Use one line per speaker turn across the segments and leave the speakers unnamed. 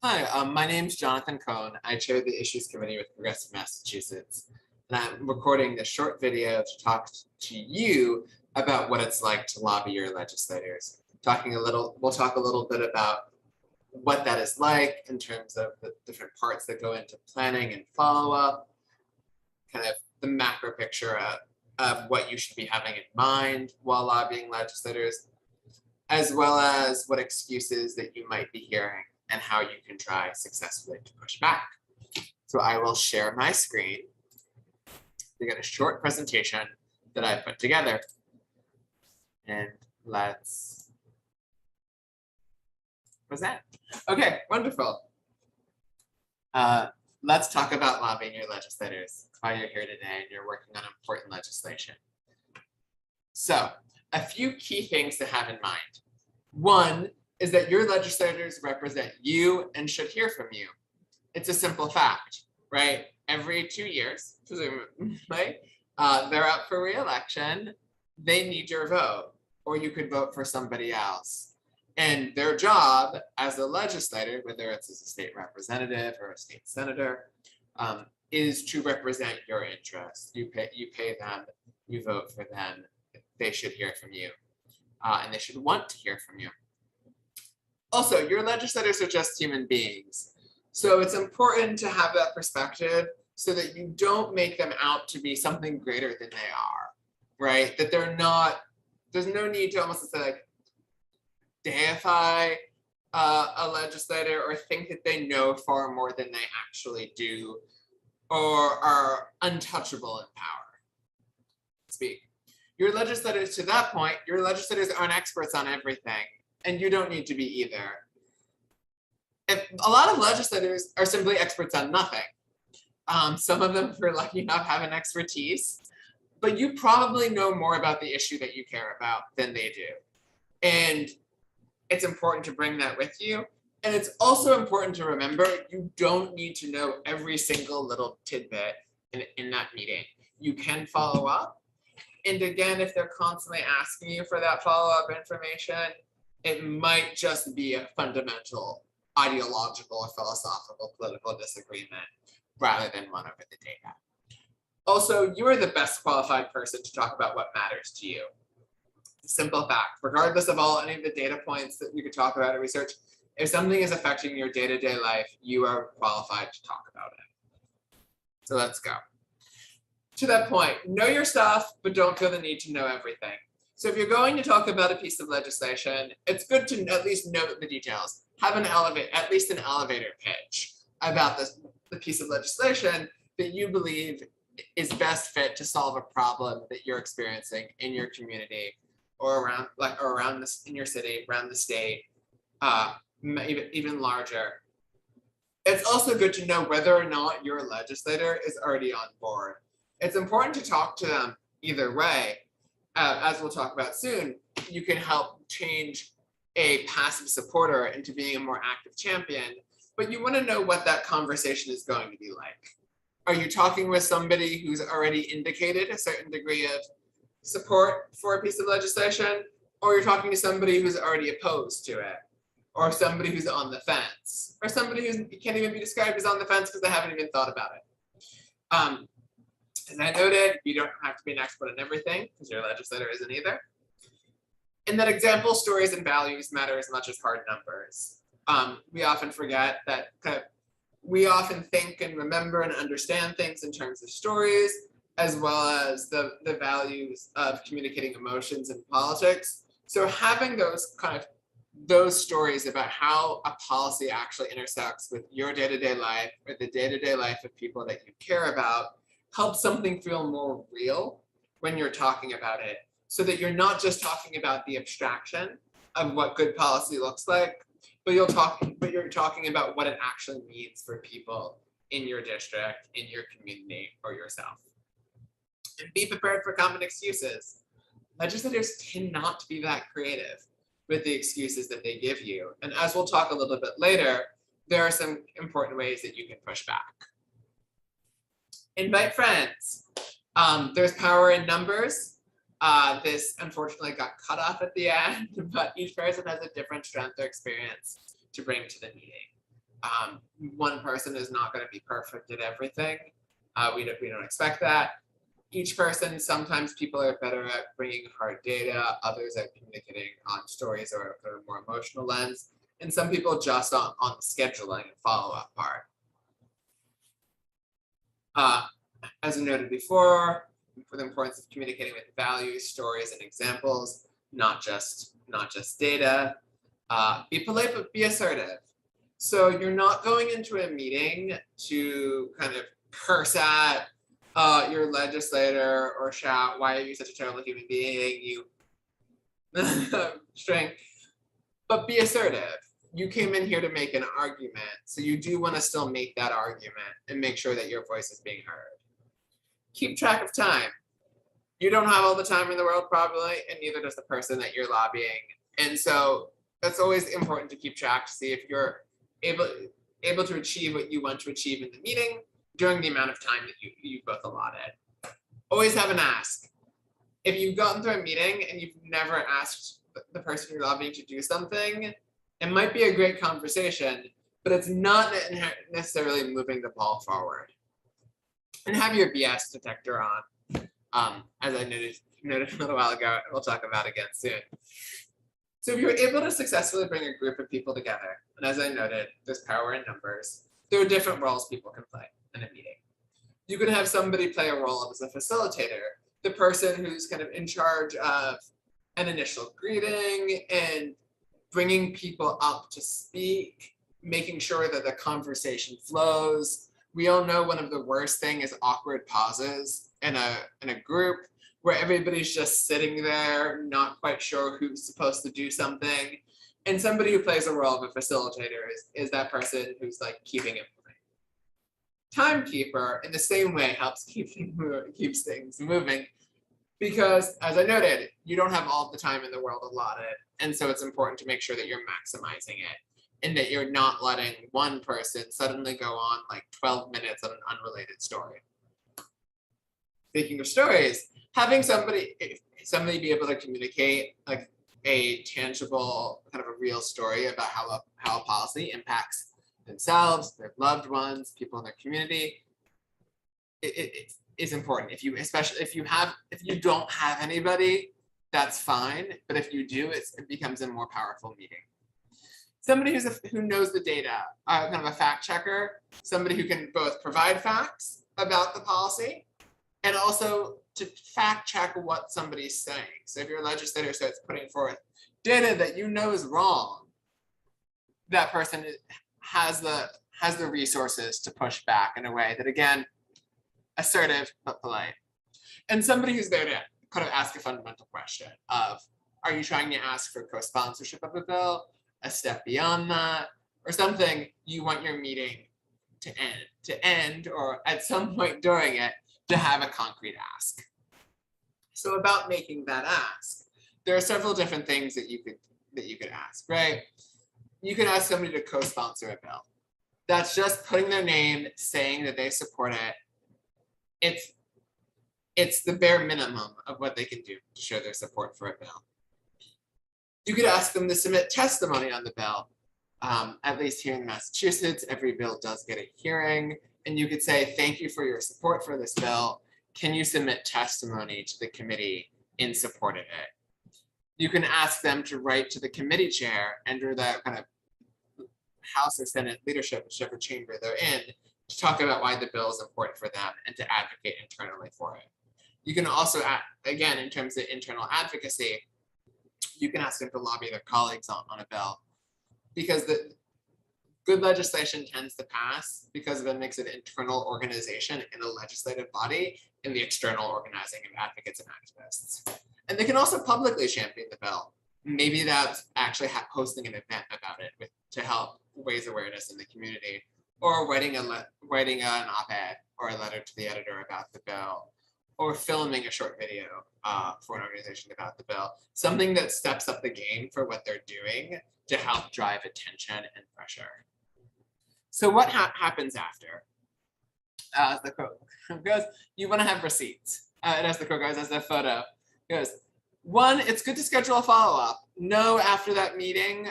Hi, my name's Jonathan Cohn. I chair the Issues Committee with Progressive Massachusetts, and I'm recording this short video to talk to you about what it's like to lobby your legislators. We'll talk a little bit about what that is like in terms of the different parts that go into planning and follow-up, kind of the macro picture of what you should be having in mind while lobbying legislators, as well as what excuses that you might be hearing and how you can try successfully to push back. So I will share my screen to get a short presentation that I put together. And what's that? Okay, wonderful. Let's talk about lobbying your legislators. That's why you're here today and you're working on important legislation. So a few key things to have in mind. One is that your legislators represent you and should hear from you. It's a simple fact, right? Every 2 years, presumably, they're up for re-election. They need your vote, or you could vote for somebody else. And their job as a legislator, whether it's as a state representative or a state senator, is to represent your interests. You pay them, you vote for them. They should hear from you, and they should want to hear from you. Also, your legislators are just human beings. So it's important to have that perspective so that you don't make them out to be something greater than they are, right? That they're not, there's no need to almost say like deify a legislator or think that they know far more than they actually do or are untouchable in power. Speak. Your legislators, to that point, your legislators aren't experts on everything. And you don't need to be either. If a lot of legislators are simply experts on nothing. Some of them, if you're lucky enough, have an expertise, but you probably know more about the issue that you care about than they do. And it's important to bring that with you. And it's also important to remember you don't need to know every single little tidbit in that meeting. You can follow up. And again, if they're constantly asking you for that follow-up information, it might just be a fundamental ideological or philosophical political disagreement rather than one over the data. Also, you are the best qualified person to talk about what matters to you. Simple fact, regardless of any of the data points that we could talk about or research, if something is affecting your day-to-day life, you are qualified to talk about it. So let's go. To that point, know your stuff, but don't feel the need to know everything. So if you're going to talk about a piece of legislation, it's good to at least note the details. Have at least an elevator pitch about the piece of legislation that you believe is best fit to solve a problem that you're experiencing in your community or around this in your city, around the state, even larger. It's also good to know whether or not your legislator is already on board. It's important to talk to them either way. As we'll talk about soon, you can help change a passive supporter into being a more active champion, but you want to know what that conversation is going to be like. Are you talking with somebody who's already indicated a certain degree of support for a piece of legislation, or you're talking to somebody who's already opposed to it, or somebody who's on the fence, or somebody who can't even be described as on the fence because they haven't even thought about it. As I noted, you don't have to be an expert on everything because your legislator isn't either. And that example, stories, and values matter as much as hard numbers. We often forget that we often think and remember and understand things in terms of stories, as well as the values of communicating emotions in politics. So having those stories about how a policy actually intersects with your day-to-day life or the day-to-day life of people that you care about helps something feel more real when you're talking about it, so that you're not just talking about the abstraction of what good policy looks like, but you're talking about what it actually means for people in your district, in your community, or yourself. And be prepared for common excuses. Legislators tend not to be that creative with the excuses that they give you. And as we'll talk a little bit later, there are some important ways that you can push back. Invite friends. There's power in numbers. This unfortunately got cut off at the end, but each person has a different strength or experience to bring to the meeting. One person is not going to be perfect at everything. We don't expect that. Each person, sometimes people are better at bringing hard data, others are communicating on stories or a more emotional lens, and some people just on the scheduling and follow-up part. As I noted before, for the importance of communicating with values, stories, and examples, not just data. Be polite, but be assertive. So you're not going into a meeting to kind of curse at your legislator or shout, "Why are you such a terrible human being, you string," but be assertive. You came in here to make an argument, so you do want to still make that argument and make sure that your voice is being heard. Keep track of time. You don't have all the time in the world probably, and neither does the person that you're lobbying. And so that's always important to keep track to see if you're able to achieve what you want to achieve in the meeting during the amount of time that you both allotted. Always have an ask. If you've gotten through a meeting and you've never asked the person you're lobbying to do something, it might be a great conversation, but it's not necessarily moving the ball forward. And have your BS detector on, as I noted a little while ago, and we'll talk about again soon. So if you're able to successfully bring a group of people together, and as I noted, there's power in numbers, there are different roles people can play in a meeting. You could have somebody play a role as a facilitator, the person who's kind of in charge of an initial greeting and bringing people up to speak, making sure that the conversation flows. We all know one of the worst things is awkward pauses in a group where everybody's just sitting there, not quite sure who's supposed to do something. And somebody who plays a role of a facilitator is that person who's like keeping it moving. Timekeeper, in the same way, helps keeps things moving, because as I noted, you don't have all the time in the world allotted. And so it's important to make sure that you're maximizing it and that you're not letting one person suddenly go on like 12 minutes on an unrelated story. Speaking of stories, having somebody be able to communicate like a tangible, kind of a real story about how a policy impacts themselves, their loved ones, people in their community, it is important. Especially if you don't have anybody, that's fine. But if you do, it becomes a more powerful meeting. Somebody who knows the data, kind of a fact checker, somebody who can both provide facts about the policy and also to fact check what somebody's saying. So if your legislator starts putting forth data that you know is wrong, that person has the resources to push back in a way that, again, assertive but polite. And somebody who's there to kind of ask a fundamental question of, are you trying to ask for co-sponsorship of a bill, a step beyond that, or something you want your meeting to end, or at some point during it, to have a concrete ask. So about making that ask, there are several different things that you could ask, right? You could ask somebody to co-sponsor a bill. That's just putting their name, saying that they support it. It's the bare minimum of what they can do to show their support for a bill. You could ask them to submit testimony on the bill. At least here in Massachusetts, every bill does get a hearing, and you could say, thank you for your support for this bill. Can you submit testimony to the committee in support of it? You can ask them to write to the committee chair under the kind of House or Senate leadership, whichever chamber they're in, to talk about why the bill is important for them and to advocate internally for it. You can also, again, in terms of internal advocacy, you can ask them to lobby their colleagues on a bill, because the good legislation tends to pass because of a mix of internal organization in a legislative body and the external organizing of advocates and activists. And they can also publicly champion the bill. Maybe that's actually hosting an event about it to help raise awareness in the community, or writing an op-ed or a letter to the editor about the bill, or filming a short video for an organization about the bill. Something that steps up the game for what they're doing to help drive attention and pressure. So what happens after? As the quote goes, you want to have receipts. And as the quote goes, as the photo goes, one, it's good to schedule a follow-up. Know after that meeting,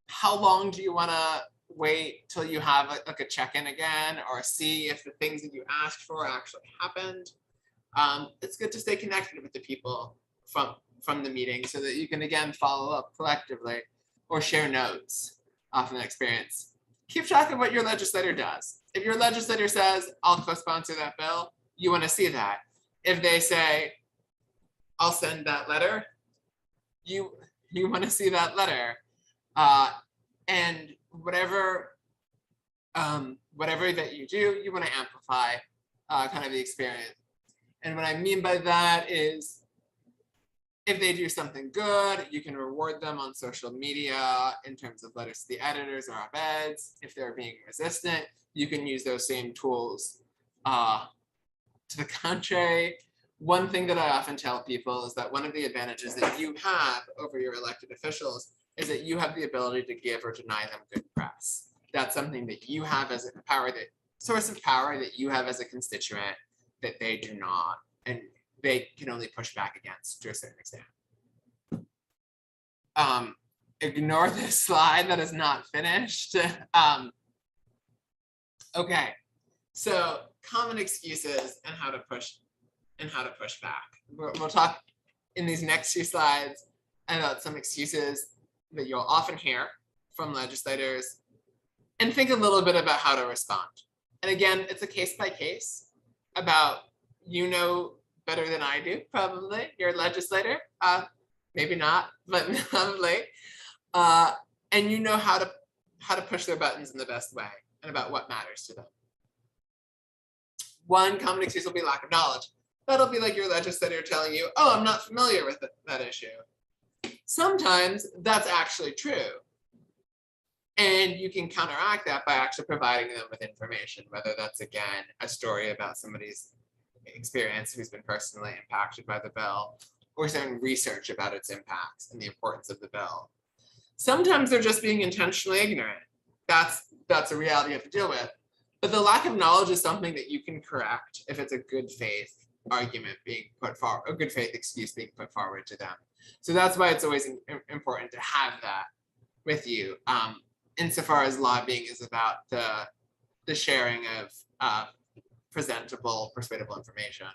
how long do you want to wait till you have like a check-in again or see if the things that you asked for actually happened. It's good to stay connected with the people from the meeting so that you can again follow up collectively or share notes off an experience. Keep track of what your legislator does. If your legislator says, I'll co-sponsor that bill, you want to see that. If they say, I'll send that letter, you want to see that letter. And whatever that you do, you want to amplify kind of the experience. And what I mean by that is if they do something good, you can reward them on social media in terms of letters to the editors or op-eds. If they're being resistant, you can use those same tools. To the contrary, one thing that I often tell people is that one of the advantages that you have over your elected officials is that you have the ability to give or deny them good press. That's something that you have as a source of power that you have as a constituent that they do not, and they can only push back against to a certain extent. Ignore this slide that is not finished. Okay, so common excuses and how to push back. We'll talk in these next few slides about some excuses that you'll often hear from legislators and think a little bit about how to respond. And again, it's a case by case about, better than I do, probably, your legislator, maybe not, but probably, and you know how to push their buttons in the best way and about what matters to them. One common excuse will be lack of knowledge. That'll be like your legislator telling you, oh, I'm not familiar with that issue. Sometimes that's actually true. And you can counteract that by actually providing them with information, whether that's, again, a story about somebody's experience who's been personally impacted by the bill, or some research about its impacts and the importance of the bill. Sometimes they're just being intentionally ignorant. That's a reality you have to deal with. But the lack of knowledge is something that you can correct if it's a good faith argument being put forward, a good faith excuse being put forward to them. So that's why it's always important to have that with you, insofar as lobbying is about the sharing of presentable, persuadable information.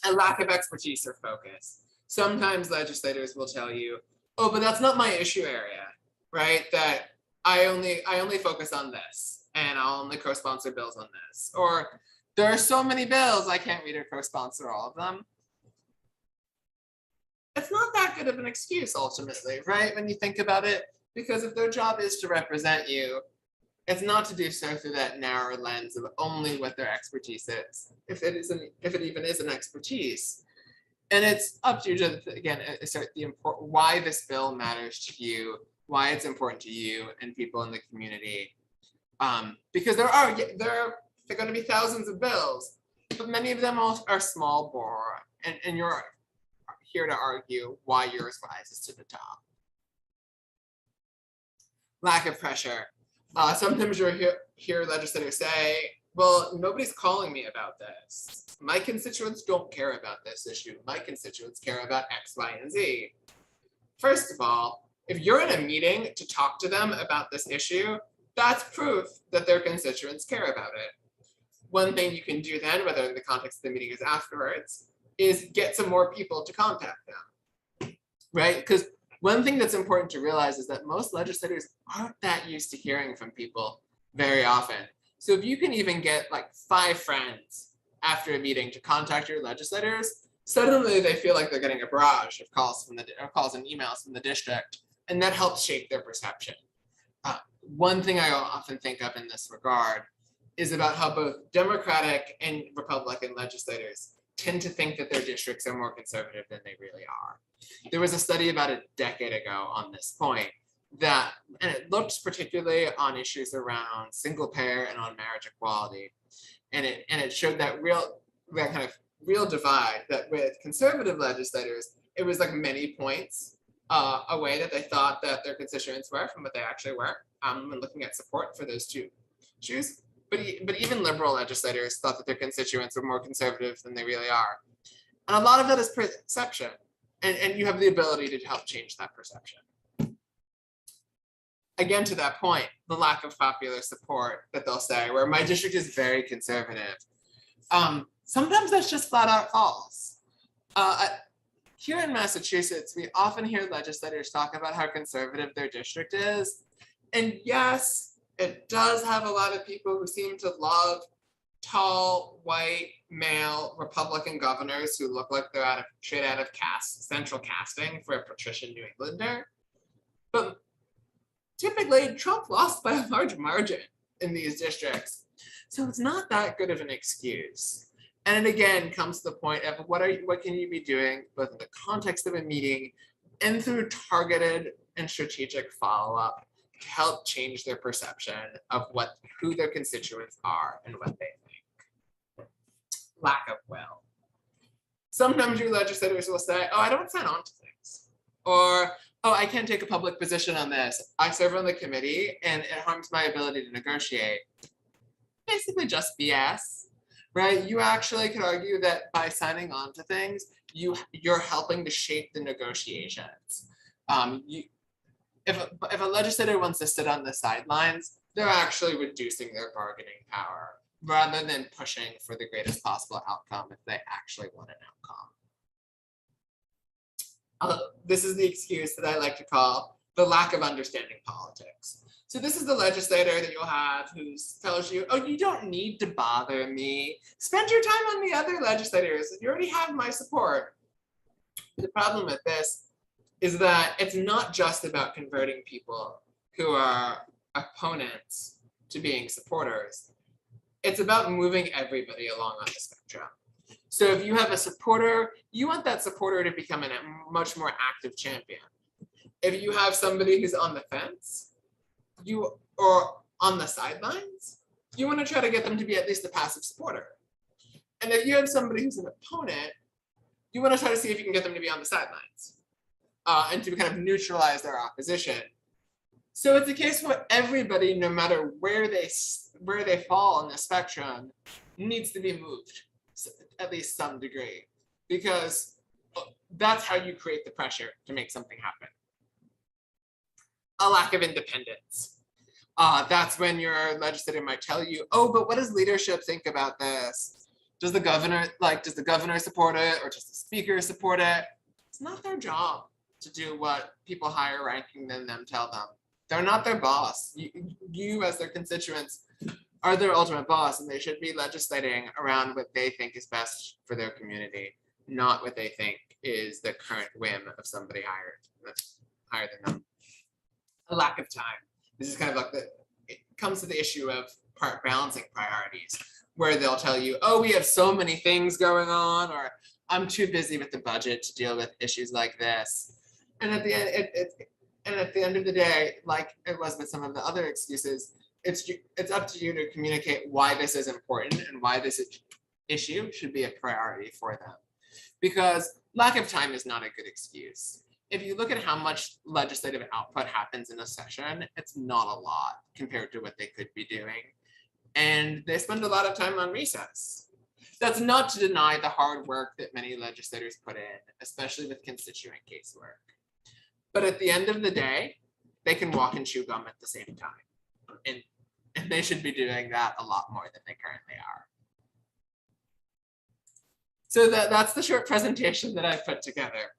A lack of expertise or focus. Sometimes legislators will tell you, oh, but that's not my issue area, right? That I only focus on this, and I'll only co-sponsor bills on this. Or there are so many bills, I can't read or co-sponsor all of them. It's not that good of an excuse, ultimately, right? When you think about it, because if their job is to represent you, it's not to do so through that narrow lens of only what their expertise is, if it even is an expertise. And it's up to you to, again, assert why this bill matters to you, why it's important to you and people in the community. Because there are going to be thousands of bills, but many of them are small bore, and you're here to argue why yours rises to the top. Lack of pressure. Sometimes you'll hear legislators say, well, nobody's calling me about this. My constituents don't care about this issue. My constituents care about X, Y, and Z. First of all, if you're in a meeting to talk to them about this issue, that's proof that their constituents care about it. One thing you can do then, whether in the context of the meeting is afterwards, is get some more people to contact them, right? Because one thing that's important to realize is that most legislators aren't that used to hearing from people very often. So if you can even get like 5 friends after a meeting to contact your legislators, suddenly they feel like they're getting a barrage of calls and emails from the district, and that helps shape their perception. One thing I often think of in this regard is about how both Democratic and Republican legislators tend to think that their districts are more conservative than they really are. There was a study about a decade ago on this point and it looked particularly on issues around single payer and on marriage equality. And it showed that kind of real divide, that with conservative legislators, it was like many points away that they thought that their constituents were from what they actually were, when looking at support for those two issues. But even liberal legislators thought that their constituents were more conservative than they really are. And a lot of that is perception. And you have the ability to help change that perception. again, to that point, the lack of popular support that they'll say, where my district is very conservative. Sometimes that's just flat out false. Here in Massachusetts, we often hear legislators talk about how conservative their district is. And yes, it does have a lot of people who seem to love tall, white, male Republican governors who look like they're straight out of central casting for a patrician New Englander. But typically, Trump lost by a large margin in these districts. So it's not that good of an excuse. And it again comes to the point of what can you be doing both in the context of a meeting and through targeted and strategic follow-up to help change their perception of who their constituents are and what they think. Lack of will. Sometimes your legislators will say, oh, I don't sign on to things. Or, oh, I can't take a public position on this. I serve on the committee and it harms my ability to negotiate. Basically just BS, right? You actually could argue that by signing on to things, you're helping to shape the negotiations. If a legislator wants to sit on the sidelines, they're actually reducing their bargaining power rather than pushing for the greatest possible outcome if they actually want an outcome. This is the excuse that I like to call the lack of understanding politics. So this is the legislator that you'll have who tells you, oh, you don't need to bother me. Spend your time on the other legislators. You already have my support. The problem with this is that it's not just about converting people who are opponents to being supporters. It's about moving everybody along on the spectrum. So if you have a supporter, you want that supporter to become a much more active champion. If you have somebody who's on the fence, or on the sidelines, you want to try to get them to be at least a passive supporter. And if you have somebody who's an opponent, you want to try to see if you can get them to be on the sidelines and to kind of neutralize their opposition. So it's a case where everybody, no matter where they fall on the spectrum, needs to be moved at least some degree, because that's how you create the pressure to make something happen. A lack of independence. That's when your legislator might tell you, oh, but what does leadership think about this? Does the governor support it, or does the speaker support it? It's not their job to do what people higher ranking than them tell them. They're not their boss. You as their constituents are their ultimate boss, and they should be legislating around what they think is best for their community, not what they think is the current whim of somebody higher than them. A lack of time. This is kind of like it comes to the issue of balancing priorities, where they'll tell you, oh, we have so many things going on, or I'm too busy with the budget to deal with issues like this. And at the end of the day, like it was with some of the other excuses, it's up to you to communicate why this is important and why this issue should be a priority for them. Because lack of time is not a good excuse. If you look at how much legislative output happens in a session, it's not a lot compared to what they could be doing. And they spend a lot of time on recess. That's not to deny the hard work that many legislators put in, especially with constituent casework. But at the end of the day, they can walk and chew gum at the same time. And they should be doing that a lot more than they currently are. So that's the short presentation that I've put together.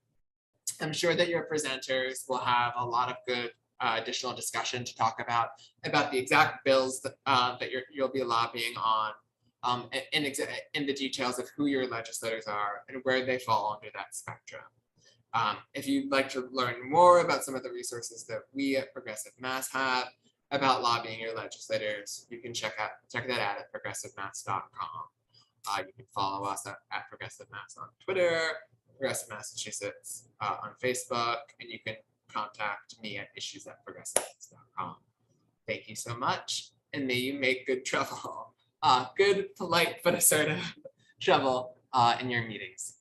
I'm sure that your presenters will have a lot of good additional discussion to talk about the exact bills that you'll be lobbying on, in the details of who your legislators are and where they fall under that spectrum. If you'd like to learn more about some of the resources that we at Progressive Mass have about lobbying your legislators, you can check that out at progressivemass.com. You can follow us at Progressive Mass on Twitter, Progressive Massachusetts on Facebook, and you can contact me at issues@progressivemass.com. Thank you so much, and may you make good trouble, good, polite, but assertive trouble in your meetings.